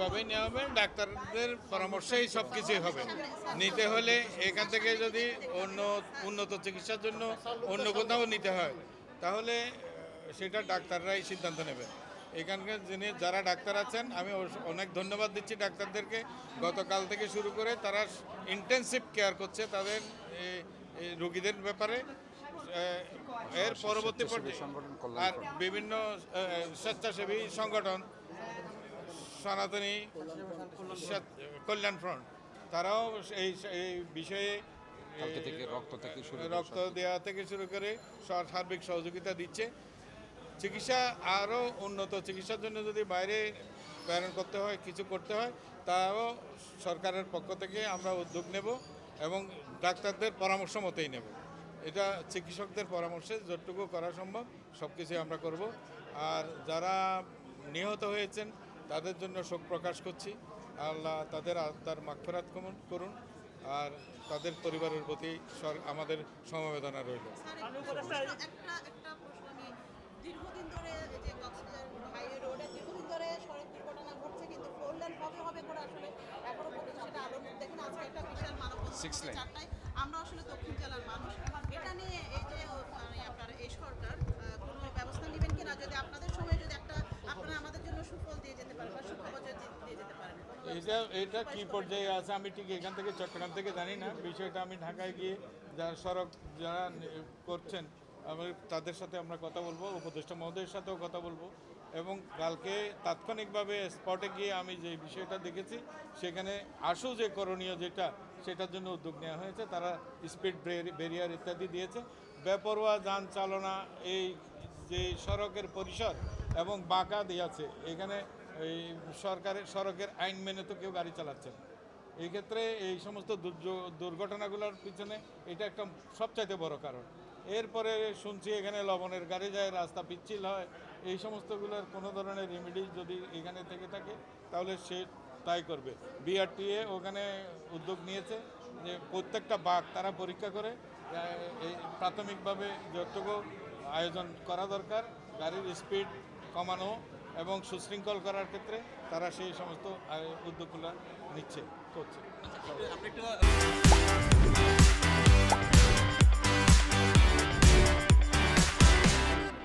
সেভাবেই নেওয়া হবে, ডাক্তারদের পরামর্শেই সব কিছুই হবে। নিতে হলে এখান থেকে যদি উন্নত চিকিৎসার জন্য অন্য কোথাও নিতে হয় তাহলে সেটা ডাক্তাররাই সিদ্ধান্ত নেবে। এখানকার যারা ডাক্তার আছেন আমি অনেক ধন্যবাদ দিচ্ছি ডাক্তারদেরকে। গতকাল থেকে শুরু করে তারা ইন্টেনসিভ কেয়ার করছে তাদের রোগীদের ব্যাপারে। এর পরবর্তী আর বিভিন্ন স্বেচ্ছাসেবী সংগঠন, সনাতনী কল্যাণ ফ্রন্ট, তারাও এই বিষয়ে রক্ত দেওয়া থেকে শুরু করে সার্বিক সহযোগিতা দিচ্ছে। চিকিৎসা আরও উন্নত চিকিৎসার জন্য যদি বাইরে প্রেরণ করতে হয়, কিছু করতে হয়, তাও সরকারের পক্ষ থেকে আমরা উদ্যোগ নেব এবং ডাক্তারদের পরামর্শ মতেই নেব। এটা চিকিৎসকদের পরামর্শে যতটুকু করা সম্ভব সব কিছুই আমরা করব। আর যারা নিহত হয়েছেন তাদের জন্য শোক প্রকাশ করছি। আল্লাহ তাদের আত্মার মাগফিরাত করুন আর তাদের পরিবারের প্রতি আমাদের সমবেদনা রইল। দীর্ঘদিন ধরে যে কক্সবাজার হাইওয়ে রোডে দীর্ঘদিন ধরে সড়ক দুর্ঘটনা ঘটছে, কিন্তু ফোর লেন হবে করে আসলে এখনো পর্যন্ত সেটা আলো দেখেন। আজকে একটা বিশাল মানববন্ধন 4টায়, আমরা আসলে দক্ষিণ জেলার মানুষ, এটা নিয়ে এই যে আপনার এই সরকার কোনো ব্যবস্থা নেবেন কিনা, যদি আপনাদের সময় যদি একটা আপনারা আমাদের জন্য সুফল দিয়ে যেতে পারেন বা সুখবর দিয়ে যেতে পারেন। এটা কি পর্যায়ে আছে আমি ঠিক এখান থেকে চট্টগ্রাম থেকে জানি না। বিষয়টা আমি ঢাকায় গিয়ে যারা সড়ক যারা করছেন তাদের সাথে আমরা কথা বলবো, উপদেষ্টা মহোদয়ের সাথেও কথা বলবো। এবং কালকে তাৎক্ষণিকভাবে স্পটে গিয়ে আমি যে বিষয়টা দেখেছি সেখানে আশু যে করণীয় যেটা সেটার জন্য উদ্যোগ নেওয়া হয়েছে। তারা স্পিড ব্যারিয়ার ইত্যাদি দিয়েছে। বেপরোয়া যান চালনা, এই যে সড়কের পরিসর এবং বাঁকা দিয়েছে, এখানে এই সড়কের আইন মেনে তো কেউ গাড়ি চালাচ্ছে না। এই ক্ষেত্রে এই সমস্ত দুর্ঘটনাগুলোর পিছনে এটা একটা সবচাইতে বড় কারণ। এরপরে শুনছি এখানে লবণের গাড়ি যায়, রাস্তা পিচ্ছিল হয়। এই সমস্তগুলোর কোনো ধরনের রেমেডি যদি এখানে থেকে থাকে তাহলে সে তাই করবে। বিআরটিএ ওখানে উদ্যোগ নিয়েছে যে প্রত্যেকটা বাঁক তারা পরীক্ষা করে এই প্রাথমিকভাবে যতটুকু আয়োজন করা দরকার গাড়ির স্পিড কমানো এবং সুশৃঙ্খল করার ক্ষেত্রে তারা সেই সমস্ত উদ্যোগগুলো করছে।